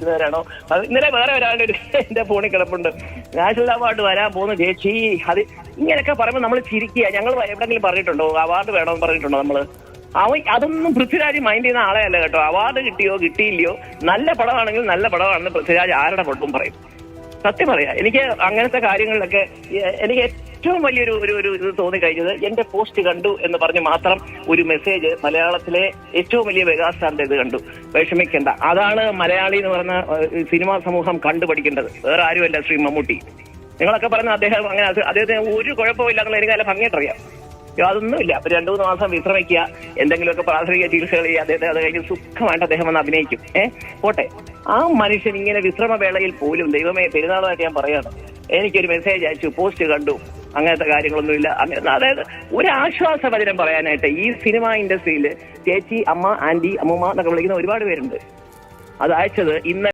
നിൽക്കുന്നവരാണോ? ഇന്നലെ വേറെ ഒരാളുടെ ഒരു എന്റെ ഫോണിൽ കിടപ്പുണ്ട്, നാഷണൽ അവാർഡ് വരാൻ പോകുന്ന ചേച്ചി, അത് ഇങ്ങനെയൊക്കെ പറയുമ്പോൾ നമ്മൾ ചിരിക്കുക. ഞങ്ങൾ എവിടെങ്കിലും പറഞ്ഞിട്ടുണ്ടോ അവാർഡ് വേണമെന്ന് പറഞ്ഞിട്ടുണ്ടോ നമ്മള്? അതൊന്നും പൃഥ്വിരാജ് മൈൻഡ് ചെയ്യുന്ന ആളെ അല്ല കേട്ടോ. അവാർഡ് കിട്ടിയോ കിട്ടിയില്ലയോ, നല്ല പടമാണെങ്കിൽ നല്ല പടമാണെന്ന് പൃഥ്വിരാജ് ആരുടെ പടവും പറയും. സത്യം പറയാ, എനിക്ക് അങ്ങനത്തെ കാര്യങ്ങളിലൊക്കെ എനിക്ക് ഏറ്റവും വലിയൊരു ഒരു ഇത് തോന്നിക്കഴിഞ്ഞത്, എന്റെ പോസ്റ്റ് കണ്ടു എന്ന് പറഞ്ഞ് മാത്രം ഒരു മെസ്സേജ് മലയാളത്തിലെ ഏറ്റവും വലിയ മെഗാസ്റ്റാറിന്റെ ഇത് കണ്ടു, വിഷമിക്കേണ്ട. അതാണ് മലയാളി എന്ന് പറഞ്ഞ സിനിമാ സമൂഹം കണ്ടുപഠിക്കേണ്ടത്, വേറെ ആരുമല്ല ശ്രീ മമ്മൂട്ടി. നിങ്ങളൊക്കെ പറയുന്ന അദ്ദേഹം അങ്ങനെ, അദ്ദേഹത്തിന് ഒരു കുഴപ്പമില്ല എന്നുള്ള എനിക്ക് നല്ല ഭംഗിയായിട്ടറിയാം. അതൊന്നുമില്ല. 2-3 മാസം വിശ്രമിക്കുക, എന്തെങ്കിലുമൊക്കെ പ്രാഥമിക ചികിത്സകൾ ചെയ്യുക, അദ്ദേഹത്തെ അത് കഴിഞ്ഞ് സുഖമായിട്ട് അദ്ദേഹം വന്ന് അഭിനയിക്കും. പോട്ടെ, ആ മനുഷ്യൻ ഇങ്ങനെ വിശ്രമവേളയിൽ പോലും, ദൈവമേ പെരുന്നാളായിട്ട് ഞാൻ പറയാണ്, എനിക്കൊരു മെസ്സേജ് അയച്ചു, പോസ്റ്റ് കണ്ടു, അങ്ങനത്തെ കാര്യങ്ങളൊന്നുമില്ല. അങ്ങനെ അതായത് ഒരു ആശ്വാസവചനം പറയാനായിട്ട് ഈ സിനിമാ ഇൻഡസ്ട്രിയിൽ ചേച്ചി, അമ്മ, ആന്റി, അമ്മൂമ്മ എന്നൊക്കെ വിളിക്കുന്ന ഒരുപാട് പേരുണ്ട്. അത് അയച്ചത് ഇന്ന്